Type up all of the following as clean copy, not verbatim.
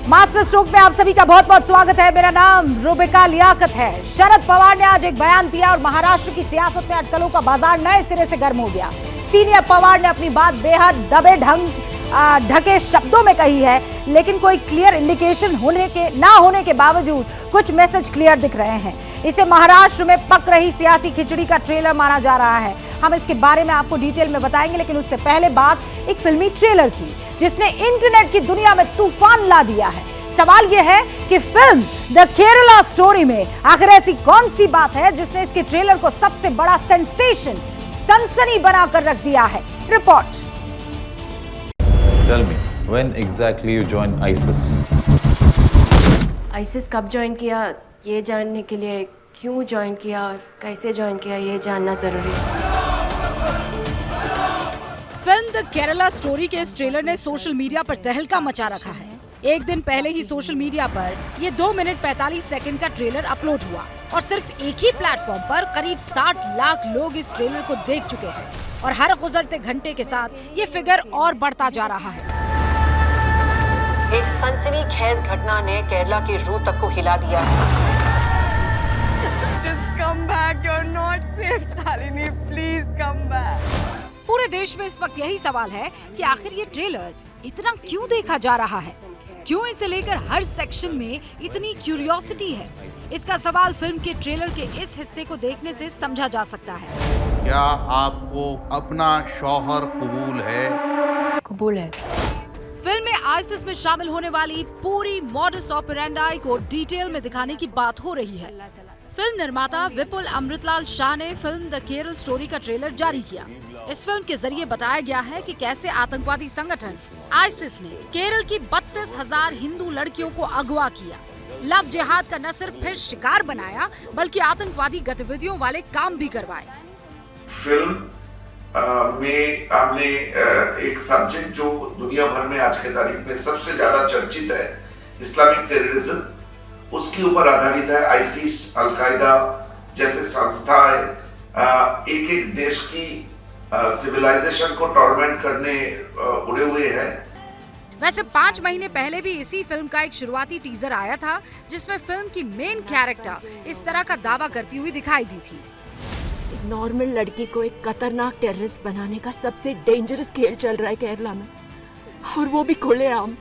Master stroke में आप सभी का बहुत बहुत स्वागत है। मेरा नाम रुबिका लियाकत है। शरद पवार ने आज एक बयान दिया और महाराष्ट्र की सियासत में अटकलों का बाजार नए सिरे से गर्म हो गया। सीनियर पवार ने अपनी बात बेहद दबे ढके शब्दों में कही है, लेकिन कोई क्लियर इंडिकेशन ना होने के बावजूद कुछ मैसेज क्लियर दिख रहे हैं। इसे महाराष्ट्र में पक रही सियासी खिचड़ी का ट्रेलर माना जा रहा है। हम इसके बारे में आपको डिटेल में बताएंगे, लेकिन उससे पहले बात एक फिल्मी ट्रेलर की जिसने इंटरनेट की दुनिया में तूफान ला दिया है। सवाल यह है कि फिल्म द केरला स्टोरी में आखिर ऐसी कौन सी बात है जिसने इसके ट्रेलर को सबसे बड़ा सेंसेशन, सनसनी बनाकर रख दिया है। Report. Tell me, when exactly you joined ISIS? ISIS कब ज्वाइन किया ये जानने के लिए क्यों ज्वाइन किया और कैसे ज्वाइन किया ये जानना जरूरी है। फिल्म द केरला स्टोरी के इस ट्रेलर ने सोशल मीडिया पर तहलका मचा रखा है। एक दिन पहले ही सोशल मीडिया पर ये 2 मिनट 45 सेकंड का ट्रेलर अपलोड हुआ और सिर्फ एक ही प्लेटफॉर्म पर करीब 60 लाख लोग इस ट्रेलर को देख चुके हैं और हर गुजरते घंटे के साथ ये फिगर और बढ़ता जा रहा है। एक सनसनीखेज घटना ने केरला की रूह तक को हिला दिया है। Just come back, you're not safe, Shalini. Please come back. पूरे देश में इस वक्त यही सवाल है कि आखिर ये ट्रेलर इतना क्यों देखा जा रहा है, क्यों इसे लेकर हर सेक्शन में इतनी क्यूरियोसिटी है। इसका सवाल फिल्म के ट्रेलर के इस हिस्से को देखने से समझा जा सकता है। क्या आपको अपना शौहर कबूल है? कबूल है। फिल्म में आईसिस में शामिल होने वाली पूरी मॉडस ऑपरेंडाई को डिटेल में दिखाने की बात हो रही है। फिल्म निर्माता विपुल अमृतलाल शाह ने फिल्म द केरल स्टोरी का ट्रेलर जारी किया। इस फिल्म के जरिए बताया गया है कि कैसे आतंकवादी संगठन आईसिस ने केरल की 32,000 हिंदू लड़कियों को अगवा किया। लव जिहाद का न सिर्फ फिर शिकार बनाया, बल्कि आतंकवादी गतिविधियों वाले काम भी करवाए। फिल्म में आपने एक सब्जेक्ट जो दुनिया भर में आज के तारीख में सबसे ज्यादा चर्चित है, इस्लामिक टेररिज्म, उसके ऊपर आधारित है। आईसिस, अलकायदा जैसे संस्थाएं एक एक देश की सिविलाइजेशन को टॉर्मेंट करने उड़े हुए हैं। वैसे 5 महीने पहले भी इसी फिल्म का एक शुरुआती टीजर आया था, जिसमें फिल्म की मेन कैरेक्टर इस तरह का दावा करती हुई दिखाई दी थी। एक नॉर्मल लड़की को एक खतरनाक टेररिस्ट बनाने का सबसे डेंजरस खेल चल रहा है केरला में, और वो भी खुलेआम।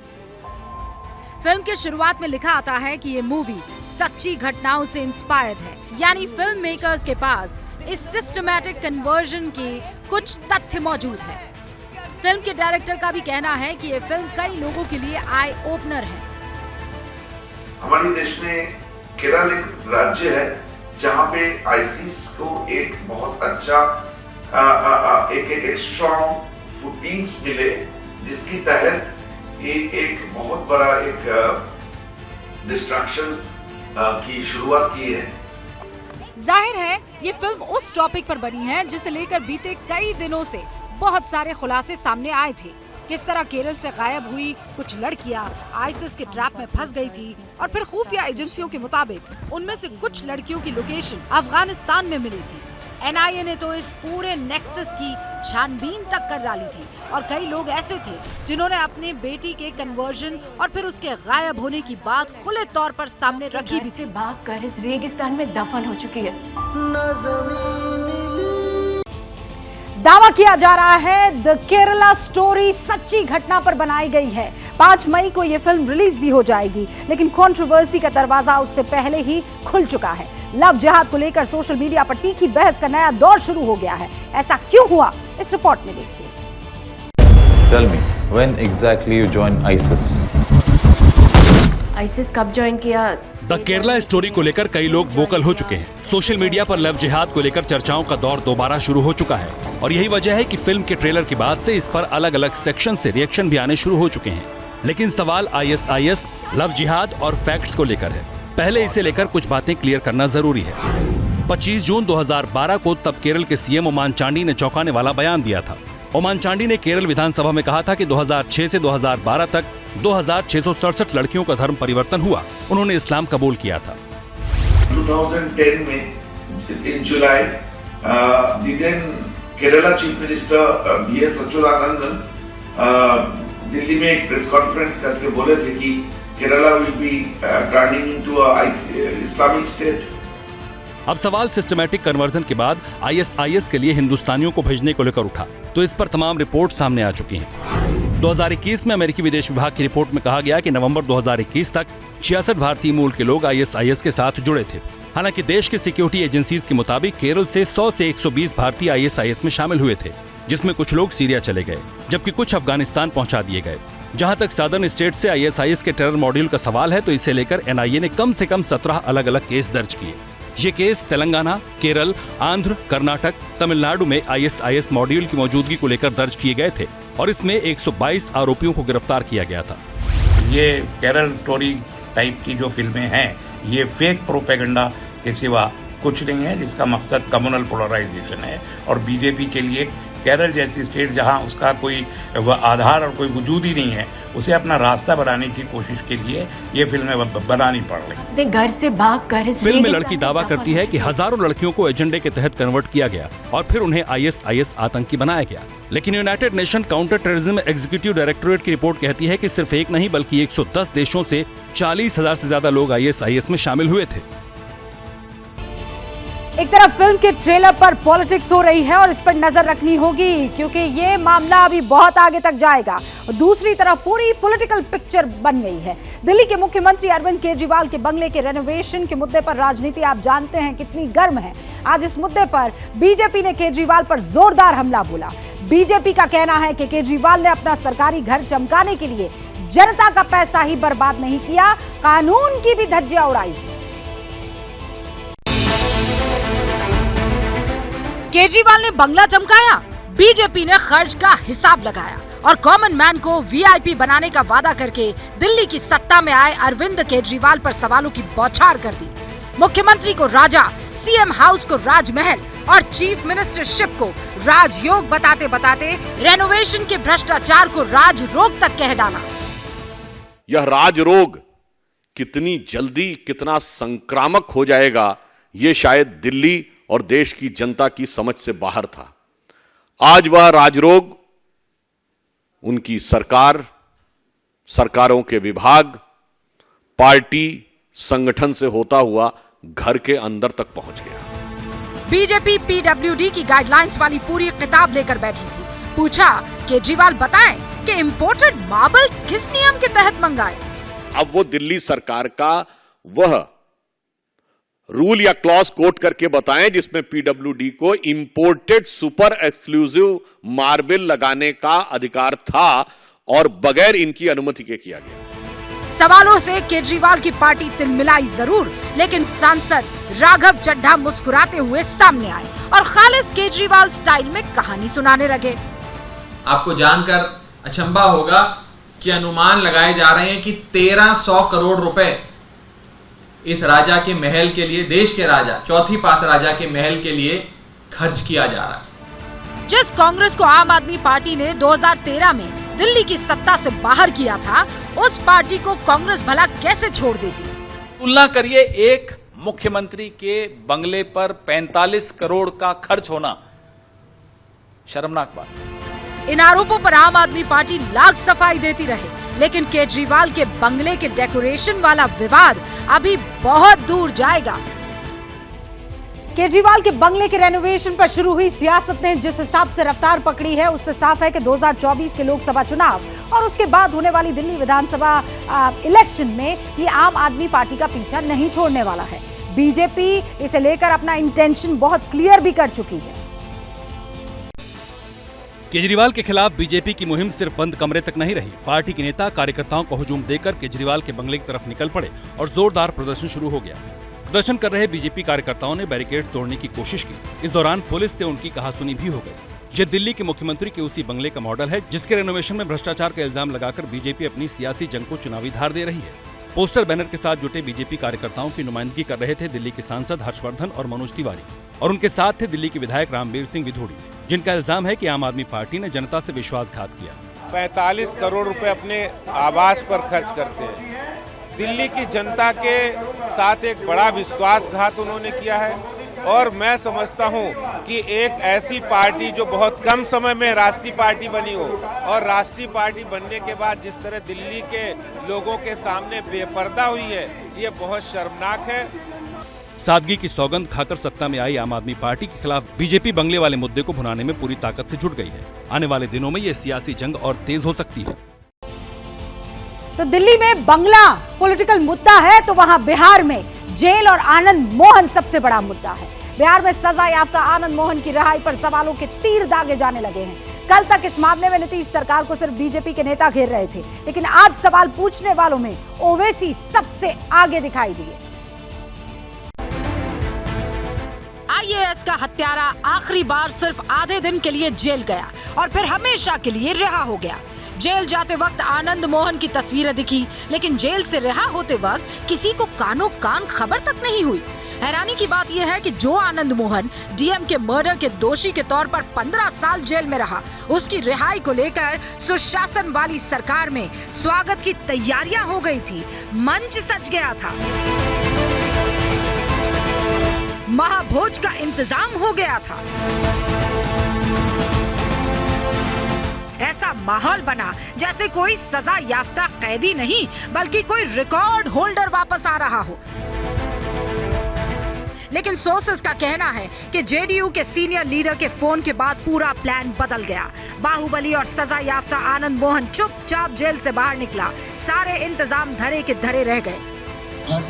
फिल्म के शुरुआत में लिखा आता है कि ये मूवी सच्ची घटनाओं से इंस्पायर्ड है, यानी फिल्म मेकर्स के पास इस सिस्टमैटिक कन्वर्जन के कुछ तथ्य मौजूद है। फिल्म के डायरेक्टर का भी कहना है कि ये फिल्म कई लोगों के लिए आई ओपनर है। हमारे देश में केरल एक राज्य है जहां पे आईसिस को एक बहुत अच्छा एक स्ट्रॉन्ग फुटिंग्स मिले, जिसकी तहत एक बहुत बड़ा एक डिस्ट्रैक्शन की शुरुआत की है। जाहिर है ये फिल्म उस टॉपिक पर बनी है जिसे लेकर बीते कई दिनों से बहुत सारे खुलासे सामने आए थे। किस तरह केरल से गायब हुई कुछ लड़कियां आईसिस के ट्रैप में फंस गई थी और फिर खुफिया एजेंसियों के मुताबिक उनमें से कुछ लड़कियों की लोकेशन अफगानिस्तान में मिली थी। एनआईए ने तो इस पूरे नेक्सस की छानबीन तक कर डाली थी और कई लोग ऐसे थे जिन्होंने अपने बेटी के कन्वर्जन और फिर उसके गायब होने की बात खुले तौर पर सामने रखी भी थी। भागकर इस रेगिस्तान में दफन हो चुकी है। दावा किया जा रहा है द केरला स्टोरी सच्ची घटना पर बनाई गई है। 5 मई को यह फिल्म रिलीज भी हो जाएगी, लेकिन कंट्रोवर्सी का दरवाजा उससे पहले ही खुल चुका है। लव जिहाद को लेकर सोशल मीडिया पर तीखी बहस का नया दौर शुरू हो गया है। ऐसा क्यों हुआ, इस रिपोर्ट में देखिए। Tell me, when exactly you joined ISIS? ISIS कब ज्वाइन किया? द केरला स्टोरी को लेकर कई लोग वोकल हो चुके हैं। सोशल मीडिया पर लव जिहाद को लेकर चर्चाओं का दौर दोबारा शुरू हो चुका है और यही वजह है कि फिल्म के ट्रेलर के बाद से इस पर अलग अलग सेक्शन से रिएक्शन भी आने शुरू हो चुके हैं। लेकिन सवाल ISIS, लव जिहाद और फैक्ट्स को लेकर है। पहले इसे लेकर कुछ बातें क्लियर करना जरूरी है। 25 जून 2012 को तब केरल के सीएम ओमान चांडी ने चौंकाने वाला बयान दिया था। ओमान चांडी ने केरल विधानसभा में कहा था कि 2006 से 2012 तक 2667 लड़कियों का धर्म परिवर्तन हुआ। उन्होंने इस्लाम कबूल किया था। 2010 में in July Kerala chief minister BS Achuthanandan Delhi में एक प्रेस कॉन्फ्रेंस करके बोले थे कि Kerala will be turning into a Islamic state. अब सवाल सिस्टमैटिक कन्वर्जन के बाद ISIS के लिए हिंदुस्तानियों को भेजने को लेकर उठा, तो इस पर तमाम रिपोर्ट सामने आ चुकी हैं। 2021 में अमेरिकी विदेश विभाग की रिपोर्ट में कहा गया कि नवंबर 2021 तक 66 भारतीय मूल के लोग ISIS के साथ जुड़े थे। हालांकि देश की सिक्योरिटी एजेंसीज के मुताबिक केरल से 100 से 120 भारतीय ISIS में शामिल हुए थे, जिसमें कुछ लोग सीरिया चले गए, जबकि कुछ अफगानिस्तान पहुंचा दिए गए। जहां तक सदर्न स्टेट से ISIS के टेरर मॉड्यूल का सवाल है, तो इसे लेकर NIA ने कम से कम 17 अलग अलग केस दर्ज किए। ये केस तेलंगाना, केरल, आंध्र, कर्नाटक, तमिलनाडु में ISIS मॉड्यूल की मौजूदगी को लेकर दर्ज किए गए थे और इसमें 122 आरोपियों को गिरफ्तार किया गया था। ये केरल स्टोरी टाइप की जो फिल्में हैं, ये फेक प्रोपेगेंडा के सिवा कुछ नहीं है, जिसका मकसद कम्युनल पोलराइजेशन है। और बीजेपी के लिए केरल जैसी स्टेट जहां उसका कोई आधार और कोई वजूद ही नहीं है, उसे अपना रास्ता बनाने की कोशिश के लिए ये फिल्में बनानी पड़ रही। घर से भाग कर फिल्म में लड़की दावा करती है कि हजारों लड़कियों को एजेंडे के तहत कन्वर्ट किया गया और फिर उन्हें ISIS आतंकी बनाया गया। लेकिन United nation counter terrorism executive directorate की रिपोर्ट कहती है कि सिर्फ एक नहीं बल्कि 110 देशों से 40,000 से ज्यादा लोग ISIS में शामिल हुए थे। एक तरफ फिल्म के ट्रेलर पर पॉलिटिक्स हो रही है और इस पर नजर रखनी होगी, क्योंकि ये मामला अभी बहुत आगे तक जाएगा। और दूसरी तरफ पूरी पॉलिटिकल पिक्चर बन गई है। दिल्ली के मुख्यमंत्री अरविंद केजरीवाल के बंगले के रेनोवेशन के मुद्दे पर राजनीति आप जानते हैं कितनी गर्म है। आज इस मुद्दे पर बीजेपी ने केजरीवाल पर जोरदार हमला बोला। बीजेपी का कहना है कि केजरीवाल ने अपना सरकारी घर चमकाने के लिए जनता का पैसा ही बर्बाद नहीं किया, कानून की भी धज्जियां उड़ाई। केजरीवाल ने बंगला चमकाया, बीजेपी ने खर्च का हिसाब लगाया और कॉमन मैन को VIP बनाने का वादा करके दिल्ली की सत्ता में आए अरविंद केजरीवाल पर सवालों की बौछार कर दी। मुख्यमंत्री को राजा, CM हाउस को राजमहल और चीफ मिनिस्टरशिप को राजयोग बताते बताते रेनोवेशन के भ्रष्टाचार को राजरोग तक कह डाला। यह राजरोग कितनी जल्दी कितना संक्रामक हो जाएगा, ये शायद दिल्ली और देश की जनता की समझ से बाहर था। आज वह राजरोग उनकी सरकार, सरकारों के विभाग, पार्टी, संगठन से होता हुआ घर के अंदर तक पहुंच गया। बीजेपी PWD की गाइडलाइंस वाली पूरी किताब लेकर बैठी थी। पूछा, केजरीवाल बताएं कि इंपोर्टेड मार्बल किस नियम के तहत मंगाए। अब वो दिल्ली सरकार का वह रूल या क्लॉज कोट करके बताएं जिसमें PWD को इंपोर्टेड सुपर एक्सक्लूसिव मार्बल लगाने का अधिकार था और बगैर इनकी अनुमति के किया गया। सवालों से केजरीवाल की पार्टी तिलमिलाई जरूर, लेकिन सांसद राघव चड्ढा मुस्कुराते हुए सामने आए और खालिस केजरीवाल स्टाइल में कहानी सुनाने लगे। आपको जानकर अचंभा होगा कि अनुमान लगाए जा रहे हैं कि 1300 करोड़ रुपए इस राजा के महल के लिए, देश के राजा, चौथी पास राजा के महल के लिए खर्च किया जा रहा है। जिस कांग्रेस को आम आदमी पार्टी ने 2013 में दिल्ली की सत्ता से बाहर किया था, उस पार्टी को कांग्रेस भला कैसे छोड़ देती। तुलना करिए, एक मुख्यमंत्री के बंगले पर 45 करोड़ का खर्च होना शर्मनाक बात है। इन आरोपों पर आम आदमी पार्टी लाख सफाई देती रहे, लेकिन केजरीवाल के बंगले के डेकोरेशन वाला विवाद अभी बहुत दूर जाएगा। केजरीवाल के बंगले के रेनोवेशन पर शुरू हुई सियासत ने जिस हिसाब से रफ्तार पकड़ी है, उससे साफ है कि 2024 के लोकसभा चुनाव और उसके बाद होने वाली दिल्ली विधानसभा इलेक्शन में ये आम आदमी पार्टी का पीछा नहीं छोड़ने वाला है। बीजेपी इसे लेकर अपना इंटेंशन बहुत क्लियर भी कर चुकी है। केजरीवाल के खिलाफ बीजेपी की मुहिम सिर्फ बंद कमरे तक नहीं रही। पार्टी के नेता कार्यकर्ताओं को हुजूम देकर केजरीवाल के बंगले की तरफ निकल पड़े और जोरदार प्रदर्शन शुरू हो गया। प्रदर्शन कर रहे बीजेपी कार्यकर्ताओं ने बैरिकेड तोड़ने की कोशिश की। इस दौरान पुलिस से उनकी कहासुनी भी हो गई। ये दिल्ली के मुख्यमंत्री के उसी बंगले का मॉडल है जिसके रेनोवेशन में भ्रष्टाचार का इल्जाम लगाकर बीजेपी अपनी सियासी जंग को चुनावी धार दे रही है। पोस्टर बैनर के साथ जुटे बीजेपी कार्यकर्ताओं की नुमाइंदगी कर रहे थे दिल्ली के सांसद हर्षवर्धन और मनोज तिवारी, और उनके साथ थे दिल्ली के विधायक रामबीर सिंह विधोड़ी, जिनका इल्जाम है कि आम आदमी पार्टी ने जनता से विश्वासघात किया। 45 करोड़ रुपए अपने आवास पर खर्च करते हैं। दिल्ली की जनता के साथ एक बड़ा विश्वासघात उन्होंने किया है। और मैं समझता हूं कि एक ऐसी पार्टी जो बहुत कम समय में राष्ट्रीय पार्टी बनी हो और राष्ट्रीय पार्टी बनने के बाद जिस तरह दिल्ली के लोगों के सामने बेपर्दा हुई है, ये बहुत शर्मनाक है। सादगी की सौगंध खाकर सत्ता में आई आम आदमी पार्टी के खिलाफ बीजेपी बंगले वाले मुद्दे को भुनाने में पूरी ताकत से जुट गई है। आने वाले दिनों में ये सियासी जंग और तेज हो सकती है। तो दिल्ली में बंगला पॉलिटिकल मुद्दा है, तो वहां बिहार में जेल और आनंद मोहन सबसे बड़ा मुद्दा है। बिहार में सजा याफ्ता आनंद मोहन की रिहाई पर सवालों के तीर दागे जाने लगे हैं। कल तक इस मामले में नीतीश सरकार को सिर्फ बीजेपी के नेता घेर रहे थे, लेकिन आज सवाल पूछने वालों में ओवैसी सबसे आगे दिखाई दिए। आईएएस का हत्यारा आखिरी बार सिर्फ आधे दिन के लिए जेल गया और फिर हमेशा के लिए रिहा हो गया। जेल जाते वक्त आनंद मोहन की तस्वीरें दिखी, लेकिन जेल से रिहा होते वक्त किसी को कानो कान खबर तक नहीं हुई। हैरानी की बात यह है कि जो आनंद मोहन डीएम के मर्डर के दोषी के तौर पर 15 साल जेल में रहा, उसकी रिहाई को लेकर सुशासन वाली सरकार में स्वागत की तैयारियां हो गई थी, मंच सज गया था, महाभोज का इंतजाम हो गया था। ऐसा माहौल बना जैसे कोई सजा याफ्ता कैदी नहीं बल्कि कोई रिकॉर्ड होल्डर वापस आ रहा हो। लेकिन सोर्सेस का कहना है कि जेडीयू के सीनियर लीडर के फोन के बाद पूरा प्लान बदल गया। बाहुबली और सजा याफ्ता आनंद मोहन चुपचाप जेल से बाहर निकला। सारे इंतजाम धरे के धरे रह गए।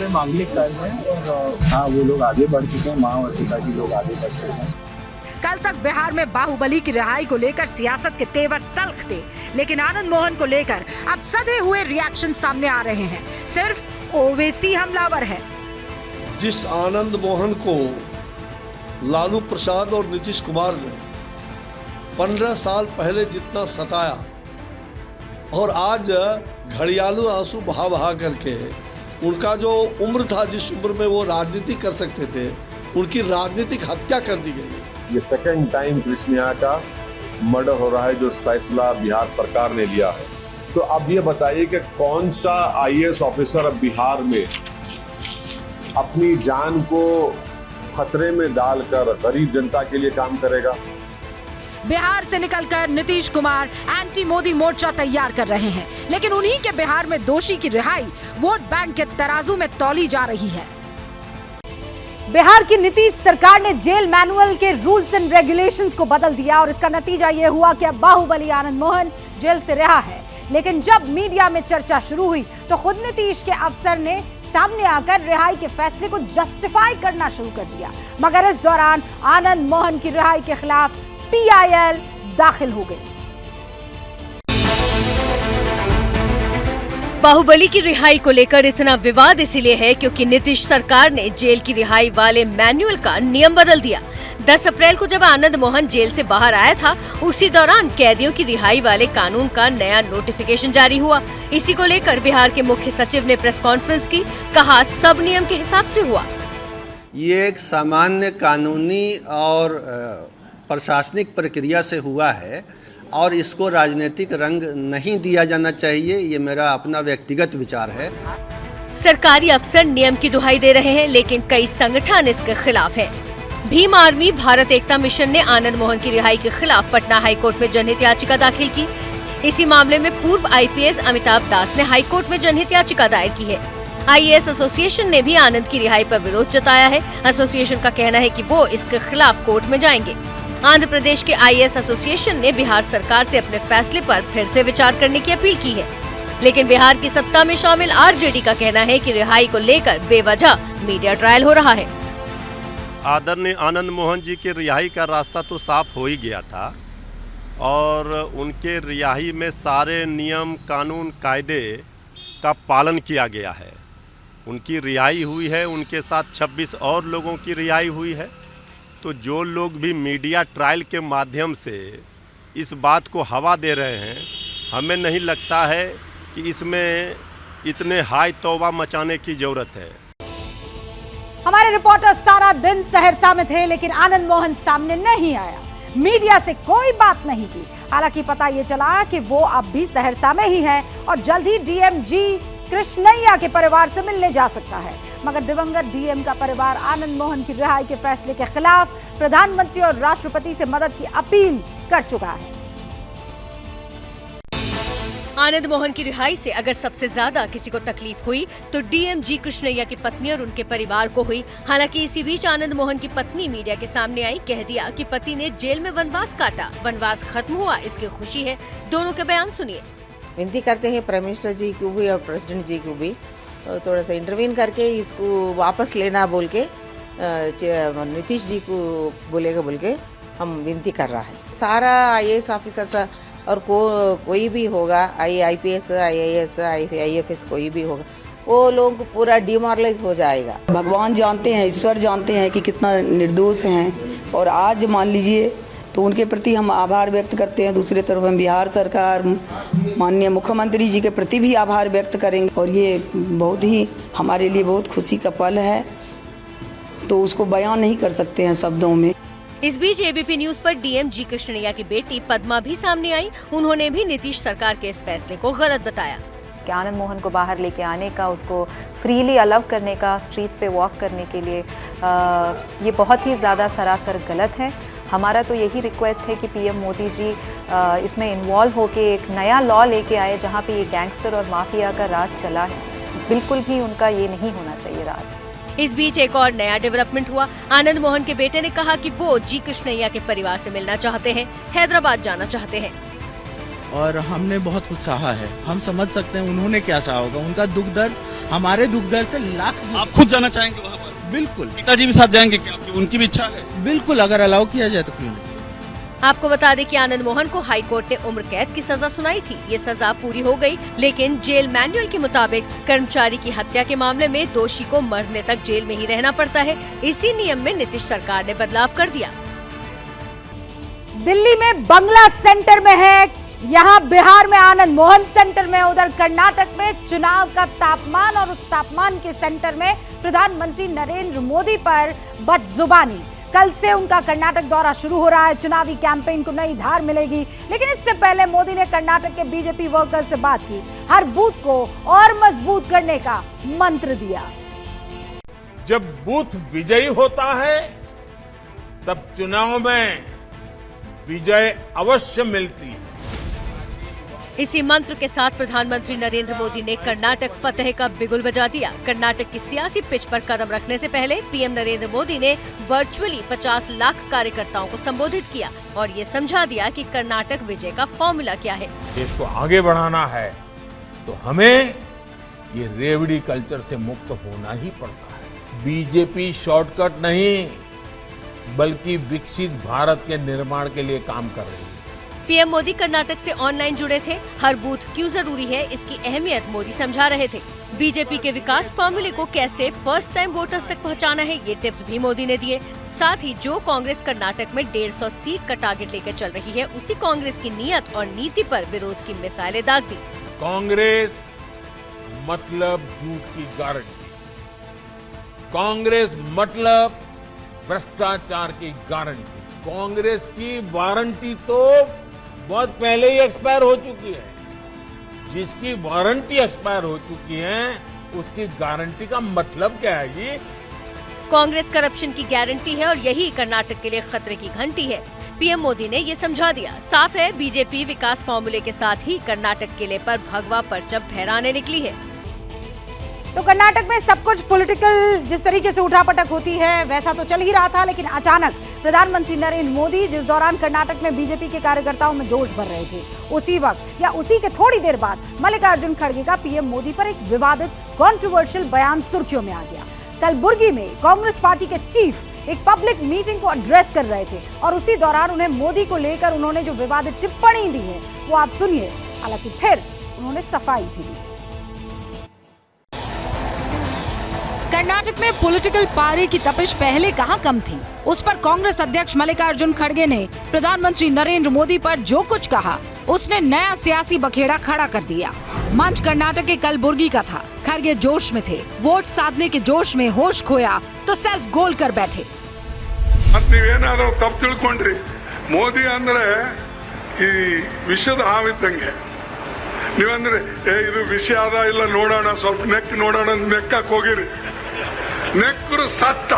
मांगलिक कार्य है और हाँ, वो लोग आगे बढ़ चुके हैं, माँ और पिताजी लोग आगे बढ़ चुके हैं। कल तक बिहार में बाहुबली की रिहाई को लेकर सियासत के तेवर तल्ख थे, लेकिन आनंद मोहन को लेकर अब सधे हुए रिएक्शन सामने आ रहे हैं। सिर्फ ओवैसी हमलावर है। जिस आनंद मोहन को लालू प्रसाद और नीतीश कुमार ने 15 साल पहले जितना सताया और आज घड़ियालू आंसू बहा बहा करके उनका जो उम्र था, जिस उम्र में वो राजनीति कर सकते थे, उनकी राजनीतिक हत्या कर दी गई। ये सेकंड टाइम कृष्णिया का मर्डर हो रहा है जो फैसला बिहार सरकार ने लिया है। तो अब ये बताइए कि कौन सा आईएएस ऑफिसर अब बिहार में अपनी जान को खतरे में डालकर गरीब जनता के लिए काम करेगा। बिहार से निकलकर नीतीश कुमार एंटी मोदी मोर्चा तैयार कर रहे हैं, लेकिन उन्हीं के बिहार में दोषी की रिहाई वोट बैंक के तराजू में तौली जा रही है। बिहार की नीतीश सरकार ने जेल मैनुअल के रूल्स एंड रेगुलेशंस को बदल दिया और इसका नतीजा यह हुआ कि अब बाहुबली आनंद मोहन जेल से रिहा है। लेकिन जब मीडिया में चर्चा शुरू हुई तो खुद नीतीश के अफसर ने सामने आकर रिहाई के फैसले को जस्टिफाई करना शुरू कर दिया। मगर इस दौरान आनंद मोहन की रिहाई के खिलाफ पीआईएल दाखिल हो गई। बाहुबली की रिहाई को लेकर इतना विवाद इसीलिए है क्योंकि नीतीश सरकार ने जेल की रिहाई वाले मैनुअल का नियम बदल दिया। 10 अप्रैल को जब आनंद मोहन जेल से बाहर आया था, उसी दौरान कैदियों की रिहाई वाले कानून का नया नोटिफिकेशन जारी हुआ। इसी को लेकर बिहार के मुख्य सचिव ने प्रेस कॉन्फ्रेंस की, कहा सब नियम के हिसाब से हुआ। ये एक सामान्य कानूनी और प्रशासनिक प्रक्रिया से हुआ है और इसको राजनीतिक रंग नहीं दिया जाना चाहिए, ये मेरा अपना व्यक्तिगत विचार है। सरकारी अफसर नियम की दुहाई दे रहे हैं, लेकिन कई संगठन इसके खिलाफ हैं। भीम आर्मी भारत एकता मिशन ने आनंद मोहन की रिहाई के खिलाफ पटना हाईकोर्ट में जनहित याचिका दाखिल की। इसी मामले में पूर्व आईपीएस अमिताभ दास ने हाईकोर्ट में जनहित याचिका दायर की है। आईएएस एसोसिएशन ने भी आनंद की रिहाई पर विरोध जताया है। एसोसिएशन का कहना है कि वो इसके खिलाफ कोर्ट में जाएंगे। आंध्र प्रदेश के आईएएस एसोसिएशन ने बिहार सरकार से अपने फैसले पर फिर से विचार करने की अपील की है, लेकिन बिहार की सत्ता में शामिल आरजेडी का कहना है कि रिहाई को लेकर बेवजह मीडिया ट्रायल हो रहा है। आदरणीय आनंद मोहन जी के रिहाई का रास्ता तो साफ हो ही गया था और उनके रिहाई में सारे नियम कानून कायदे का पालन किया गया है। उनकी रिहाई हुई है, उनके साथ 26 और लोगों की रिहाई हुई है। तो जो लोग भी मीडिया ट्रायल के माध्यम से इस बात को हवा दे रहे हैं, हमें नहीं लगता है कि इसमें इतने हाई तौबा मचाने की जरूरत है। हमारे रिपोर्टर सारा दिन सहरसा में थे, लेकिन आनंद मोहन सामने नहीं आया, मीडिया से कोई बात नहीं की। हालांकि पता ये चला कि वो अब भी सहरसा में ही है और जल्द ही डीएम जी कृष्णैया के परिवार से मिलने जा सकता है। मगर दिवंगत डीएम का परिवार आनंद मोहन की रिहाई के फैसले के खिलाफ प्रधानमंत्री और राष्ट्रपति से मदद की अपील कर चुका है। आनंद मोहन की रिहाई से अगर सबसे ज्यादा किसी को तकलीफ हुई तो डीएम जी कृष्णैया की पत्नी और उनके परिवार को हुई। हालांकि इसी बीच आनंद मोहन की पत्नी मीडिया के सामने आई, कह दिया कि पति ने जेल में वनवास काटा, वनवास खत्म हुआ, इसकी खुशी है। दोनों के बयान सुनिए। विनती करते हैं प्राइम मिनिस्टर जी को भी और प्रेसिडेंट जी को भी थोड़ा सा इंटरवीन करके इसको वापस लेना बोल के नीतीश जी को बोल के हम विनती कर रहा है। सारा IAS ऑफिसर और कोई भी होगा, IPS, IAS, IFS कोई भी होगा, वो लोग पूरा डिमोरलाइज हो जाएगा। भगवान जानते हैं, ईश्वर जानते हैं कि कितना निर्दोष हैं, और आज मान लीजिए तो उनके प्रति हम आभार व्यक्त करते हैं। दूसरी तरफ हम बिहार सरकार, माननीय मुख्यमंत्री जी के प्रति भी आभार व्यक्त करेंगे, और ये बहुत ही हमारे लिए बहुत खुशी का पल है, तो उसको बयान नहीं कर सकते हैं शब्दों में। इस बीच ABP न्यूज पर डीएम जी कृष्णैया की बेटी पद्मा भी सामने आई। उन्होंने भी नीतीश सरकार के इस फैसले को गलत बताया। कि आनंद मोहन को बाहर लेके आने का, उसको फ्रीली अलाउ करने का, स्ट्रीट्स पे वॉक करने के लिए, ये बहुत ही ज़्यादा सरासर गलत है। हमारा तो यही रिक्वेस्ट है कि PM मोदी जी इसमें इन्वॉल्व होके एक नया लॉ लेके आए जहाँ पे ये गैंगस्टर और माफिया का राज चला है। बिल्कुल भी उनका ये नहीं होना चाहिए राज। इस बीच एक और नया डेवलपमेंट हुआ। आनंद मोहन के बेटे ने कहा कि वो जी कृष्णैया के परिवार से मिलना चाहते हैं, हैदराबाद जाना चाहते हैं। और हमने बहुत कुछ सहा है, हम समझ सकते हैं उन्होंने क्या सहा होगा। उनका दुख दर्द हमारे दुख दर्द से लाख। आप खुद जाना चाहेंगे वहाँ पर? बिल्कुल। पिताजी भी साथ जाएंगे क्या? उनकी भी इच्छा है? बिल्कुल, अगर अलाउ किया जाए तो क्यों नहीं। आपको बता दें कि आनंद मोहन को हाई कोर्ट ने उम्र कैद की सजा सुनाई थी। ये सजा पूरी हो गई, लेकिन जेल मैनुअल के मुताबिक कर्मचारी की हत्या के मामले में दोषी को मरने तक जेल में ही रहना पड़ता है। इसी नियम में नीतीश सरकार ने बदलाव कर दिया। दिल्ली में बंगला सेंटर में है, यहाँ बिहार में आनंद मोहन सेंटर में, उधर कर्नाटक में चुनाव का तापमान, और उस तापमान के सेंटर में प्रधानमंत्री नरेंद्र मोदी पर बदजुबानी। कल से उनका कर्नाटक दौरा शुरू हो रहा है, चुनावी कैंपेन को नई धार मिलेगी। लेकिन इससे पहले मोदी ने कर्नाटक के बीजेपी वर्कर्स से बात की, हर बूथ को और मजबूत करने का मंत्र दिया। जब बूथ विजयी होता है तब चुनाव में विजय अवश्य मिलती है। इसी मंत्र के साथ प्रधानमंत्री नरेंद्र मोदी ने कर्नाटक फतेह का बिगुल बजा दिया। कर्नाटक की सियासी पिच पर कदम रखने से पहले PM नरेंद्र मोदी ने वर्चुअली 50 लाख कार्यकर्ताओं को संबोधित किया और ये समझा दिया कि कर्नाटक विजय का फॉर्मूला क्या है। देश को आगे बढ़ाना है तो हमें ये रेवड़ी कल्चर से मुक्त होना ही पड़ता है। बीजेपी शॉर्टकट नहीं, बल्कि विकसित भारत के निर्माण के लिए काम कर रही है। PM मोदी कर्नाटक से ऑनलाइन जुड़े थे। हर बूथ क्यों जरूरी है, इसकी अहमियत मोदी समझा रहे थे। बीजेपी के विकास फॉर्मूले को कैसे फर्स्ट टाइम वोटर्स तक पहुंचाना है, ये टिप्स भी मोदी ने दिए। साथ ही जो कांग्रेस कर्नाटक में 150 सीट का टारगेट लेकर चल रही है, उसी कांग्रेस की नीयत और नीति पर विरोध की मिसाइलें दाग दी। कांग्रेस मतलब झूठ की गारंटी, कांग्रेस मतलब भ्रष्टाचार की गारंटी। कांग्रेस की वारंटी तो बहुत पहले ही एक्सपायर हो चुकी है। जिसकी वारंटी एक्सपायर हो चुकी है उसकी गारंटी का मतलब क्या है जी? कांग्रेस करप्शन की गारंटी है और यही कर्नाटक के लिए खतरे की घंटी है। PM मोदी ने ये समझा दिया। साफ है बीजेपी विकास फॉर्मूले के साथ ही कर्नाटक किले पर भगवा परचम फहराने निकली है। तो कर्नाटक में सब कुछ पॉलिटिकल जिस तरीके से उठापटक होती है वैसा तो चल ही रहा था, लेकिन अचानक प्रधानमंत्री नरेंद्र मोदी जिस दौरान कर्नाटक में बीजेपी के कार्यकर्ताओं में जोश भर रहे थे, उसी वक्त या उसी के थोड़ी देर बाद मल्लिकार्जुन खड़गे का PM मोदी पर एक विवादित कॉन्ट्रोवर्शियल बयान सुर्खियों में आ गया। कलबुर्गी में कांग्रेस पार्टी के चीफ एक पब्लिक मीटिंग को एड्रेस कर रहे थे और उसी दौरान उन्हें मोदी को लेकर उन्होंने जो विवादित टिप्पणी दी है वो आप सुनिए। हालांकि फिर उन्होंने सफाई भी दी। कर्नाटक में पॉलिटिकल पारे की तपिश पहले कहां कम थी, उस पर कांग्रेस अध्यक्ष मल्लिकार्जुन खड़गे ने प्रधानमंत्री नरेंद्र मोदी पर जो कुछ कहा उसने नया सियासी बखेड़ा खड़ा कर दिया। मंच कर्नाटक के कलबुर्गी का था। खड़गे जोश में थे, वोट साधने के जोश में होश खोया तो सेल्फ गोल कर बैठे। ನೀವೇನಾದರೂ ತಪ್ಪು ತಿಳ್ಕೊಂಡ್ರಿ, ಮೋದಿ ಅಂದ್ರೆ ಈ ವಿಷದ ಹಾವಿದ್ದಂಗೆ। ನೀವಂದ್ರೆ ಇದು ವಿಷಯ ಅದ ಇಲ್ಲ ನೋಡೋಣ, ಸ್ವಲ್ಪ ನೆಕ್ ನೋಡೋಣ ನೆಕ್ಕಕ್ಕೆ ಹೋಗಿರಿ, नेक्कुरु सत्ता।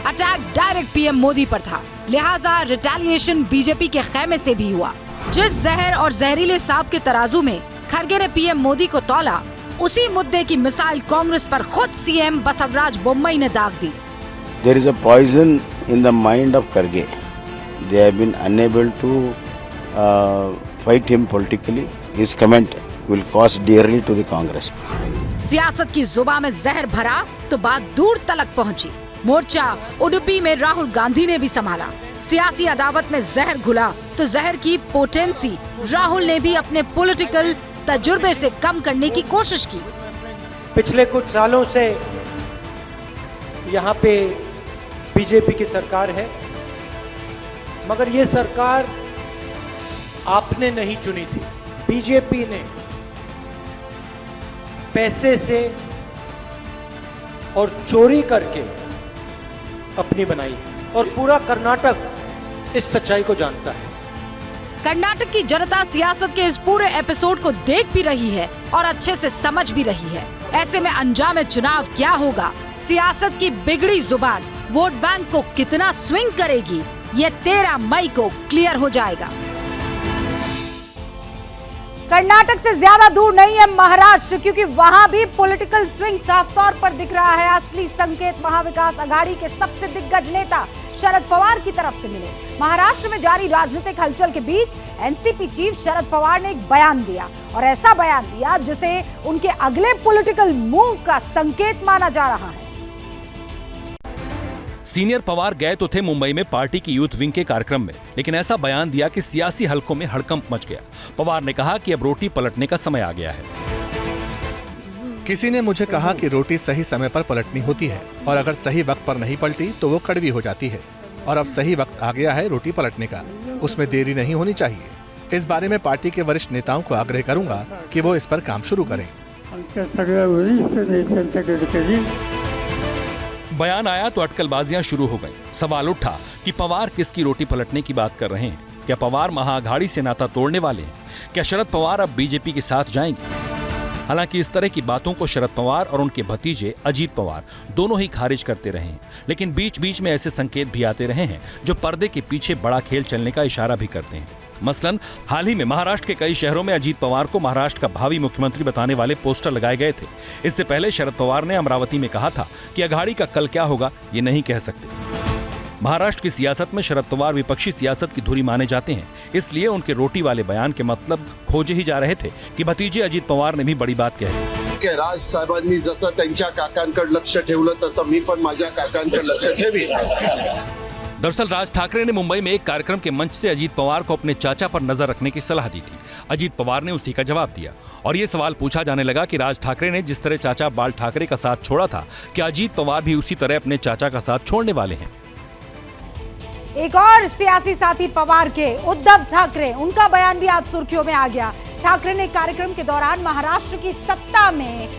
अटैक डायरेक्ट पीएम मोदी पर था, लिहाजा रिटेलिएशन बीजेपी के खेमे से भी हुआ। जिस जहर और जहरीले सांप के तराजू में खड़गे ने पीएम मोदी को तौला, उसी मुद्दे की मिसाल कांग्रेस पर खुद सीएम बसवराज बोम्मई ने दाग दी। There is a poison in the mind of Kharge. They have been unable to fight him politically. His comment will cost dearly to the Congress. सियासत की जुबान में जहर भरा तो बात दूर तलक पहुंची। मोर्चा उडुपी में राहुल गांधी ने भी संभाला। सियासी अदावत में जहर घुला तो जहर की पोटेंसी राहुल ने भी अपने पॉलिटिकल तजुर्बे से कम करने की कोशिश की। पिछले कुछ सालों से यहाँ पे बीजेपी की सरकार है, मगर ये सरकार आपने नहीं चुनी थी, बीजेपी ने पैसे से और चोरी करके अपनी बनाई, और पूरा कर्नाटक इस सच्चाई को जानता है। कर्नाटक की जनता सियासत के इस पूरे एपिसोड को देख भी रही है और अच्छे से समझ भी रही है। ऐसे में अंजाम चुनाव क्या होगा, सियासत की बिगड़ी जुबान वोट बैंक को कितना स्विंग करेगी, ये 13 मई को क्लियर हो जाएगा। कर्नाटक से ज्यादा दूर नहीं है महाराष्ट्र, क्योंकि वहां भी पॉलिटिकल स्विंग साफ तौर पर दिख रहा है। असली संकेत महाविकास आघाड़ी के सबसे दिग्गज नेता शरद पवार की तरफ से मिले। महाराष्ट्र में जारी राजनीतिक हलचल के बीच एनसीपी चीफ शरद पवार ने एक बयान दिया, और ऐसा बयान दिया जिसे उनके अगले पॉलिटिकल मूव का संकेत माना जा रहा है। सीनियर पवार गए तो थे मुंबई में पार्टी की यूथ विंग के कार्यक्रम में, लेकिन ऐसा बयान दिया कि सियासी हलकों में हड़कंप मच गया। पवार ने कहा कि अब रोटी पलटने का समय आ गया है। किसी ने मुझे कहा कि रोटी सही समय पर पलटनी होती है, और अगर सही वक्त पर नहीं पलटी तो वो कड़वी हो जाती है, और अब सही वक्त आ गया है रोटी पलटने का, उसमें देरी नहीं होनी चाहिए। इस बारे में पार्टी के वरिष्ठ नेताओं को आग्रह करूंगा कि वो इस पर काम शुरू करें। बयान आया तो अटकलबाजियां शुरू हो गई। सवाल उठा कि पवार किसकी रोटी पलटने की बात कर रहे हैं। क्या पवार महाअघाड़ी से नाता तोड़ने वाले हैं? क्या शरद पवार अब बीजेपी के साथ जाएंगे? हालांकि इस तरह की बातों को शरद पवार और उनके भतीजे अजीत पवार दोनों ही खारिज करते रहे हैं, लेकिन बीच बीच में ऐसे संकेत भी आते रहे हैं जो पर्दे के पीछे बड़ा खेल चलने का इशारा भी करते हैं। मसलन हाल ही में महाराष्ट्र के कई शहरों में अजीत पवार को महाराष्ट्र का भावी मुख्यमंत्री बताने वाले पोस्टर लगाए गए थे। इससे पहले शरद पवार ने अमरावती में कहा था कि अघाड़ी का कल क्या होगा ये नहीं कह सकते। महाराष्ट्र की सियासत में शरद पवार विपक्षी सियासत की धुरी माने जाते हैं, इसलिए उनके रोटी वाले बयान के मतलब खोजे ही जा रहे थे कि भतीजे अजित पवार ने भी बड़ी बात कही। राज साहेबांनी जसं त्यांच्या काकांकडे लक्ष ठेवलं तसं मी पण माझ्या काकांकडे लक्ष ठेवीन। दरअसल राज ठाकरे ने मुंबई में एक कार्यक्रम के मंच से अजीत पवार को अपने चाचा पर नजर रखने की सलाह दी थी। अजीत पवार ने उसी का जवाब दिया और ये सवाल पूछा जाने लगा कि राज ठाकरे ने जिस तरह चाचा बाल ठाकरे का साथ छोड़ा था, क्या अजीत पवार भी उसी तरह अपने चाचा का साथ छोड़ने वाले हैं? एक और सियासी साथी पवार के उद्धव ठाकरे, उनका बयान भी आज सुर्खियों में आ गया। ठाकरे ने कार्यक्रम के दौरान महाराष्ट्र की सत्ता में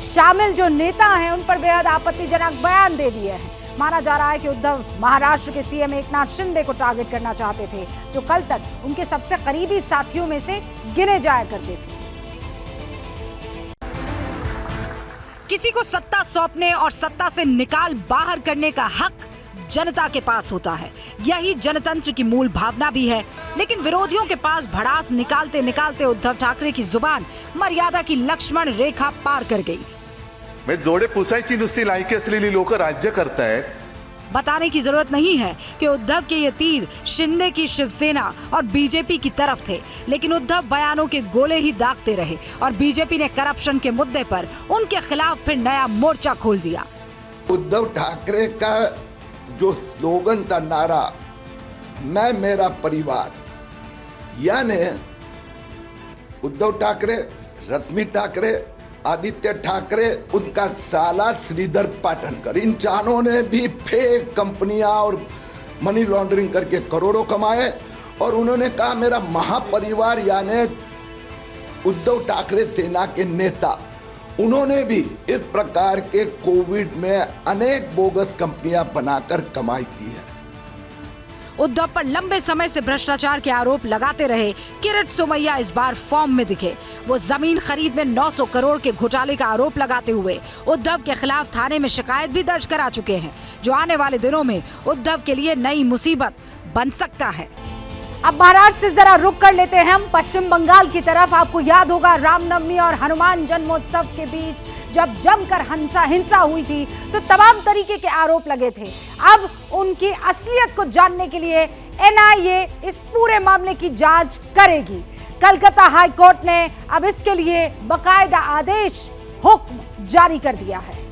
शामिल जो नेता हैं उन पर बेहद आपत्तिजनक बयान दे दिए हैं। माना जा रहा है कि उद्धव महाराष्ट्र के सीएम एकनाथ शिंदे को टारगेट करना चाहते थे, जो कल तक उनके सबसे करीबी साथियों में से गिने जाया करते थे। किसी को सत्ता सौंपने और सत्ता से निकाल बाहर करने का हक जनता के पास होता है, यही जनतंत्र की मूल भावना भी है। लेकिन विरोधियों के पास भड़ास निकालते निकालते उद्धव ठाकरे की जुबान मर्यादा की लक्ष्मण रेखा पार कर गई। जोडे पुसायची नुसती लायकी असलेली लोक राज्य करतायत। बताने की जरूरत नहीं है कि उद्धव के ये तीर शिंदे की शिवसेना और बीजेपी की तरफ थे, लेकिन उद्धव बयानों के गोले ही दागते रहे और बीजेपी ने करप्शन के मुद्दे पर उनके खिलाफ फिर नया मोर्चा खोल दिया। उद्धव ठाकरे का जो स्लोगन था, नारा मैं मेरा परिवार, यानी उद्धव ठाकरे, रश्मि ठाकरे, आदित्य ठाकरे, उनका साला श्रीधर पाटनकर, इन चारों ने भी फेक कंपनियां और मनी लॉन्ड्रिंग करके करोड़ों कमाए और उन्होंने कहा मेरा महापरिवार, यानी उद्धव ठाकरे सेना के नेता, उन्होंने भी इस प्रकार के कोविड में अनेक बोगस कंपनियां बनाकर कमाई की है। उद्धव पर लंबे समय से भ्रष्टाचार के आरोप लगाते रहे किरीट सोमैया इस बार फॉर्म में दिखे। वो जमीन खरीद में 900 करोड़ के घोटाले का आरोप लगाते हुए उद्धव के खिलाफ थाने में शिकायत भी दर्ज करा चुके हैं, जो आने वाले दिनों में उद्धव के लिए नई मुसीबत बन सकता है। अब महाराष्ट्र से जरा रुक कर लेते हैं हम पश्चिम बंगाल की तरफ। आपको याद होगा रामनवमी और हनुमान जन्मोत्सव के बीच जब जमकर हिंसा हुई थी तो तमाम तरीके के आरोप लगे थे। अब उनकी असलियत को जानने के लिए एनआईए इस पूरे मामले की जांच करेगी। कलकत्ता हाई कोर्ट ने अब इसके लिए बाकायदा आदेश हुक्म जारी कर दिया है।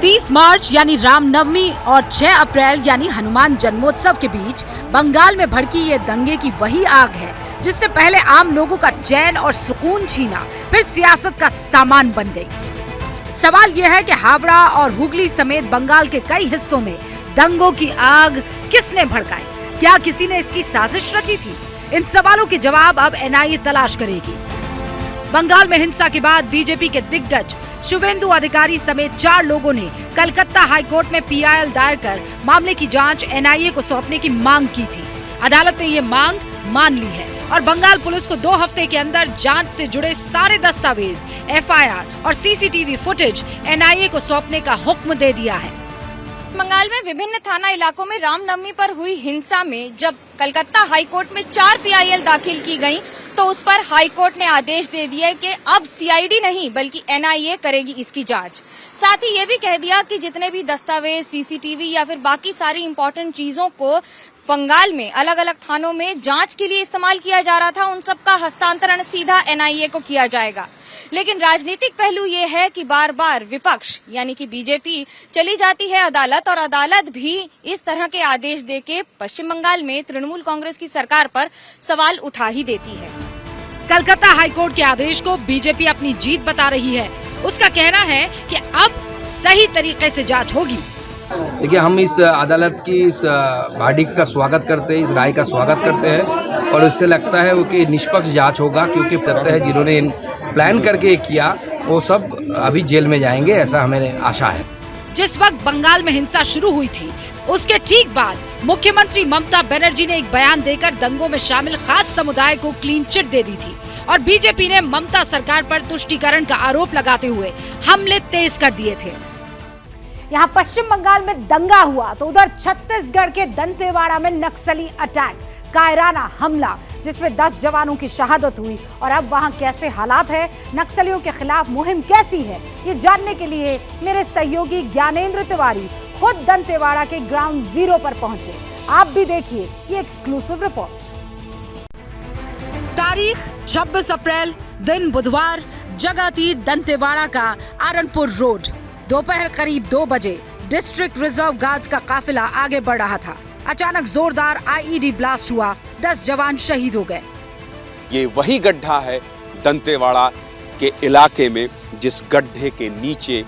30 मार्च यानी रामनवमी और 6 अप्रैल यानी हनुमान जन्मोत्सव के बीच बंगाल में भड़की ये दंगे की वही आग है जिसने पहले आम लोगों का चैन और सुकून छीना, फिर सियासत का सामान बन गई। सवाल यह है कि हावड़ा और हुगली समेत बंगाल के कई हिस्सों में दंगों की आग किसने भड़काई? क्या किसी ने इसकी साजिश रची थी? इन सवालों के जवाब अब एनआईए तलाश करेगी। बंगाल में हिंसा के बाद बीजेपी के दिग्गज शुभेंदु अधिकारी समेत 4 लोगों ने कलकत्ता हाईकोर्ट में पीआईएल दायर कर मामले की जांच एनआईए को सौंपने की मांग की थी। अदालत ने ये मांग मान ली है और बंगाल पुलिस को 2 हफ्ते के अंदर जांच से जुड़े सारे दस्तावेज, एफआईआर और सीसीटीवी फुटेज एनआईए को सौंपने का हुक्म दे दिया है। बंगाल में विभिन्न थाना इलाकों में रामनवमी पर हुई हिंसा में जब कलकत्ता हाईकोर्ट में 4 पीआईएल दाखिल की गयी तो उस पर हाईकोर्ट ने आदेश दे दिया कि अब सीआईडी नहीं बल्कि एनआईए करेगी इसकी जांच। साथ ही ये भी कह दिया कि जितने भी दस्तावेज, सीसीटीवी या फिर बाकी सारी इम्पोर्टेंट चीजों को बंगाल में अलग अलग थानों में जांच के लिए इस्तेमाल किया जा रहा था, उन सब का हस्तांतरण सीधा एनआईए को किया जाएगा। लेकिन राजनीतिक पहलू ये है कि बार बार विपक्ष यानी कि बीजेपी चली जाती है अदालत और अदालत भी इस तरह के आदेश देके पश्चिम बंगाल में तृणमूल कांग्रेस की सरकार पर सवाल उठा ही देती है। कलकत्ता हाईकोर्ट के आदेश को बीजेपी अपनी जीत बता रही है। उसका कहना है कि अब सही तरीके से जांच होगी। देखिए, हम इस अदालत की इस वर्डिक्ट का स्वागत करते हैं, इस राय का स्वागत करते हैं और इससे लगता है कि निष्पक्ष जांच होगा, क्योंकि लगता है जिन्होंने प्लान करके किया वो सब अभी जेल में जाएंगे, ऐसा हमें आशा है। जिस वक्त बंगाल में हिंसा शुरू हुई थी उसके ठीक बाद मुख्यमंत्री ममता बनर्जी ने एक बयान देकर दंगों में शामिल खास समुदाय को क्लीन चिट दे दी थी और बीजेपी ने ममता सरकार पर तुष्टीकरण का आरोप लगाते हुए हमले तेज कर दिए थे। यहाँ पश्चिम बंगाल में दंगा हुआ तो उधर छत्तीसगढ़ के दंतेवाड़ा में नक्सली अटैक, कायराना हमला जिसमें 10 जवानों की शहादत हुई। और अब वहां कैसे हालात है, नक्सलियों के खिलाफ मुहिम कैसी है, ये जानने के लिए मेरे सहयोगी ज्ञानेंद्र तिवारी खुद दंतेवाड़ा के ग्राउंड जीरो पर पहुंचे। आप भी देखिए ये एक्सक्लूसिव रिपोर्ट। तारीख 26 अप्रैल, दिन बुधवार, जगह थी दंतेवाड़ा का आरनपुर रोड। दोपहर करीब 2 बजे डिस्ट्रिक्ट रिजर्व गार्ड्स का काफिला आगे बढ़ रहा था। अचानक जोरदार आईईडी ब्लास्ट हुआ, 10 जवान शहीद हो गए। ये वही गड्ढा है दंतेवाड़ा के इलाके में जिस गड्ढे के नीचे